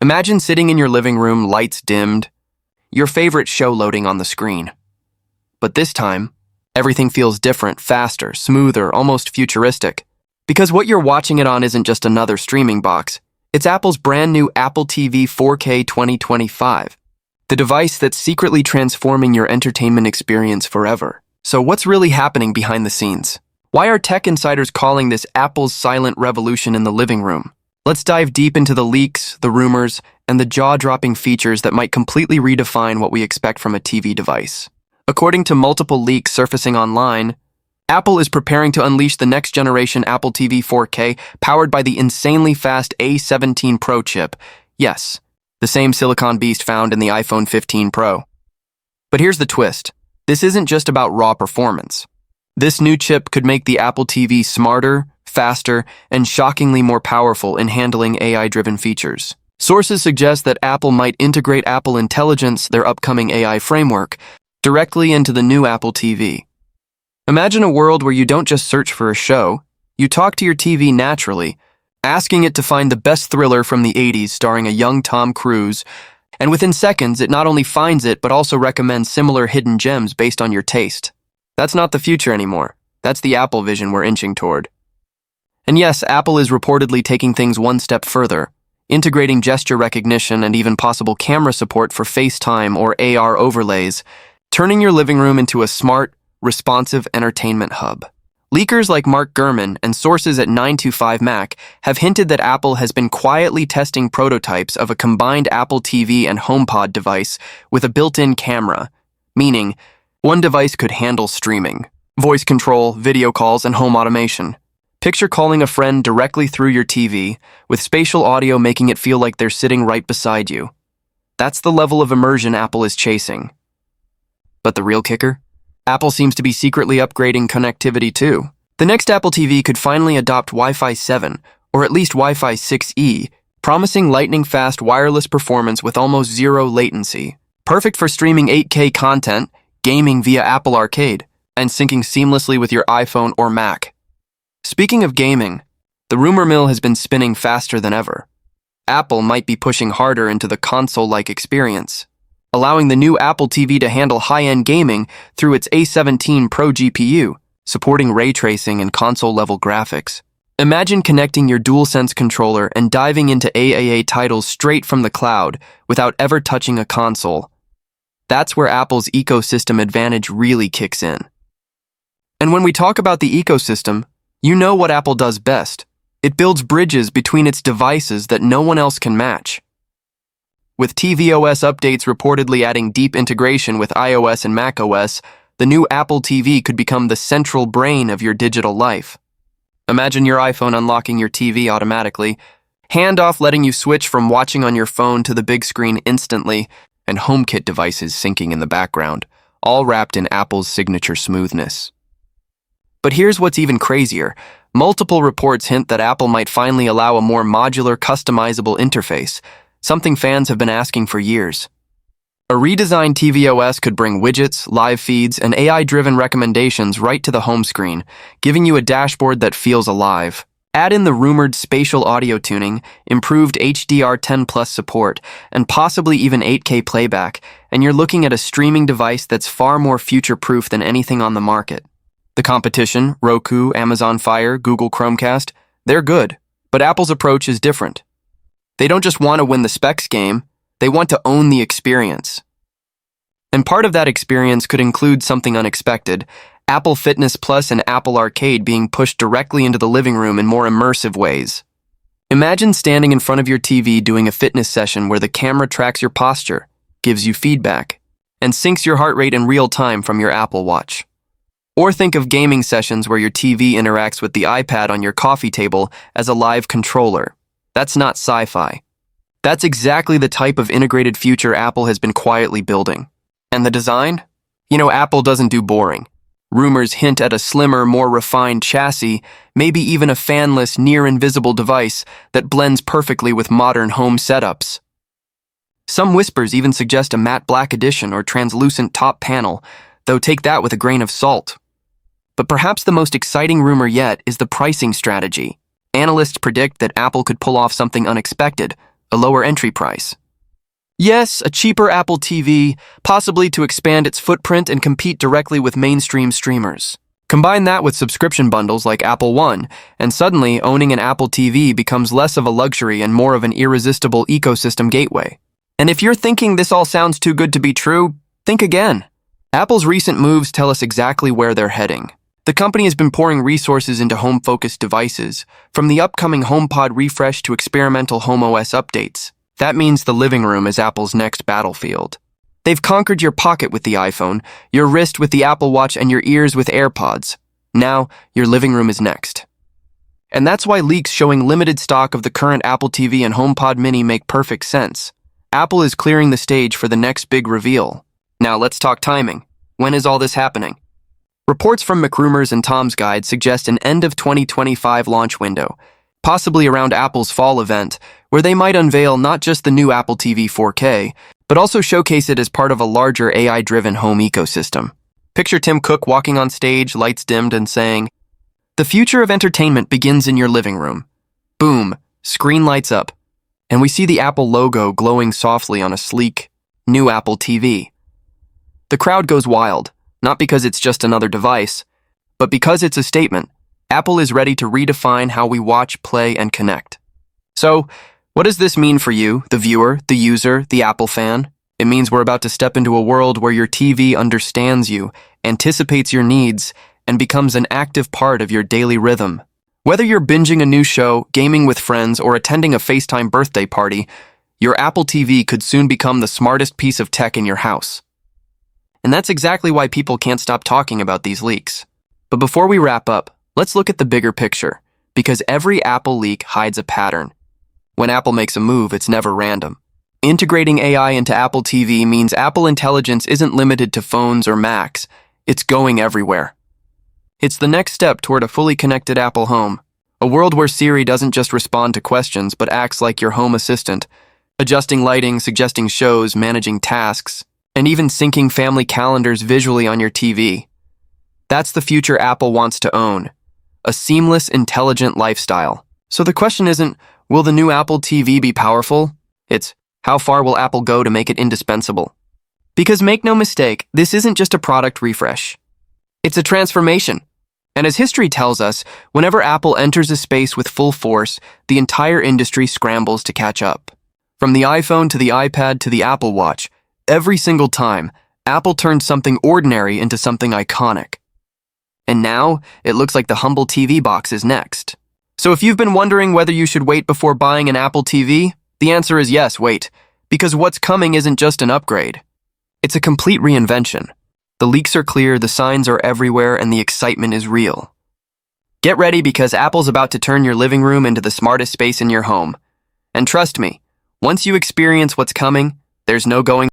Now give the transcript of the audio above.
Imagine sitting in your living room, lights dimmed, your favorite show loading on the screen. But this time, everything feels different, faster, smoother, almost futuristic. Because what you're watching it on isn't just another streaming box. It's Apple's brand new Apple TV 4K 2025, the device that's secretly transforming your entertainment experience forever. So what's really happening behind the scenes? Why are tech insiders calling this Apple's silent revolution in the living room? Let's dive deep into the leaks, the rumors, and the jaw-dropping features that might completely redefine what we expect from a TV device. According to multiple leaks surfacing online, Apple is preparing to unleash the next-generation Apple TV 4K powered by the insanely fast A17 Pro chip. Yes, the same silicon beast found in the iPhone 15 Pro. But here's the twist. This isn't just about raw performance. This new chip could make the Apple TV smarter, faster, and shockingly more powerful in handling AI-driven features. Sources suggest that Apple might integrate Apple Intelligence, their upcoming AI framework, directly into the new Apple TV. Imagine a world where you don't just search for a show, you talk to your TV naturally, asking it to find the best thriller from the 80s starring a young Tom Cruise, and within seconds it not only finds it but also recommends similar hidden gems based on your taste. That's not the future anymore. That's the Apple vision we're inching toward. And yes, Apple is reportedly taking things one step further, integrating gesture recognition and even possible camera support for FaceTime or AR overlays, turning your living room into a smart, responsive entertainment hub. Leakers like Mark Gurman and sources at 925Mac have hinted that Apple has been quietly testing prototypes of a combined Apple TV and HomePod device with a built-in camera, meaning one device could handle streaming, voice control, video calls, and home automation. Picture calling a friend directly through your TV, with spatial audio making it feel like they're sitting right beside you. That's the level of immersion Apple is chasing. But the real kicker? Apple seems to be secretly upgrading connectivity too. The next Apple TV could finally adopt Wi-Fi 7, or at least Wi-Fi 6E, promising lightning-fast wireless performance with almost zero latency. Perfect for streaming 8K content, gaming via Apple Arcade, and syncing seamlessly with your iPhone or Mac. Speaking of gaming, the rumor mill has been spinning faster than ever. Apple might be pushing harder into the console-like experience, allowing the new Apple TV to handle high-end gaming through its A17 Pro GPU, supporting ray tracing and console-level graphics. Imagine connecting your DualSense controller and diving into AAA titles straight from the cloud without ever touching a console. That's where Apple's ecosystem advantage really kicks in. And when we talk about the ecosystem, you know what Apple does best. It builds bridges between its devices that no one else can match. With tvOS updates reportedly adding deep integration with iOS and macOS, the new Apple TV could become the central brain of your digital life. Imagine your iPhone unlocking your TV automatically, handoff letting you switch from watching on your phone to the big screen instantly, and HomeKit devices syncing in the background, all wrapped in Apple's signature smoothness. But here's what's even crazier. Multiple reports hint that Apple might finally allow a more modular, customizable interface, something fans have been asking for years. A redesigned tvOS could bring widgets, live feeds, and AI-driven recommendations right to the home screen, giving you a dashboard that feels alive. Add in the rumored spatial audio tuning, improved HDR10+ support, and possibly even 8K playback, and you're looking at a streaming device that's far more future-proof than anything on the market. The competition, Roku, Amazon Fire, Google Chromecast, they're good, but Apple's approach is different. They don't just want to win the specs game, they want to own the experience. And part of that experience could include something unexpected, Apple Fitness Plus and Apple Arcade being pushed directly into the living room in more immersive ways. Imagine standing in front of your TV doing a fitness session where the camera tracks your posture, gives you feedback, and syncs your heart rate in real time from your Apple Watch. Or think of gaming sessions where your TV interacts with the iPad on your coffee table as a live controller. That's not sci-fi. That's exactly the type of integrated future Apple has been quietly building. And the design? Apple doesn't do boring. Rumors hint at a slimmer, more refined chassis, maybe even a fanless, near-invisible device that blends perfectly with modern home setups. Some whispers even suggest a matte black edition or translucent top panel, though take that with a grain of salt. But perhaps the most exciting rumor yet is the pricing strategy. Analysts predict that Apple could pull off something unexpected, a lower entry price. Yes, a cheaper Apple TV, possibly to expand its footprint and compete directly with mainstream streamers. Combine that with subscription bundles like Apple One, and suddenly owning an Apple TV becomes less of a luxury and more of an irresistible ecosystem gateway. And if you're thinking this all sounds too good to be true, think again. Apple's recent moves tell us exactly where they're heading. The company has been pouring resources into home-focused devices, from the upcoming HomePod refresh to experimental HomeOS updates. That means the living room is Apple's next battlefield. They've conquered your pocket with the iPhone, your wrist with the Apple Watch, and your ears with AirPods. Now, your living room is next. And that's why leaks showing limited stock of the current Apple TV and HomePod mini make perfect sense. Apple is clearing the stage for the next big reveal. Now let's talk timing. When is all this happening? Reports from McRumors and Tom's Guide suggest an end of 2025 launch window, possibly around Apple's fall event, where they might unveil not just the new Apple TV 4K, but also showcase it as part of a larger AI-driven home ecosystem. Picture Tim Cook walking on stage, lights dimmed, and saying, "The future of entertainment begins in your living room." Boom, screen lights up, and we see the Apple logo glowing softly on a sleek, new Apple TV. The crowd goes wild, not because it's just another device, but because it's a statement. Apple is ready to redefine how we watch, play, and connect. So, what does this mean for you, the viewer, the user, the Apple fan? It means we're about to step into a world where your TV understands you, anticipates your needs, and becomes an active part of your daily rhythm. Whether you're binging a new show, gaming with friends, or attending a FaceTime birthday party, your Apple TV could soon become the smartest piece of tech in your house. And that's exactly why people can't stop talking about these leaks. But before we wrap up, let's look at the bigger picture, because every Apple leak hides a pattern. When Apple makes a move, it's never random. Integrating AI into Apple TV means Apple Intelligence isn't limited to phones or Macs. It's going everywhere. It's the next step toward a fully connected Apple home, a world where Siri doesn't just respond to questions but acts like your home assistant, adjusting lighting, suggesting shows, managing tasks, and even syncing family calendars visually on your TV. That's the future Apple wants to own, a seamless, intelligent lifestyle. So the question isn't, will the new Apple TV be powerful? It's, how far will Apple go to make it indispensable? Because make no mistake, this isn't just a product refresh. It's a transformation. And as history tells us, whenever Apple enters a space with full force, the entire industry scrambles to catch up. From the iPhone to the iPad to the Apple Watch, every single time, Apple turned something ordinary into something iconic. And now, it looks like the humble TV box is next. So if you've been wondering whether you should wait before buying an Apple TV, the answer is yes, wait. Because what's coming isn't just an upgrade. It's a complete reinvention. The leaks are clear, the signs are everywhere, and the excitement is real. Get ready because Apple's about to turn your living room into the smartest space in your home. And trust me, once you experience what's coming, there's no going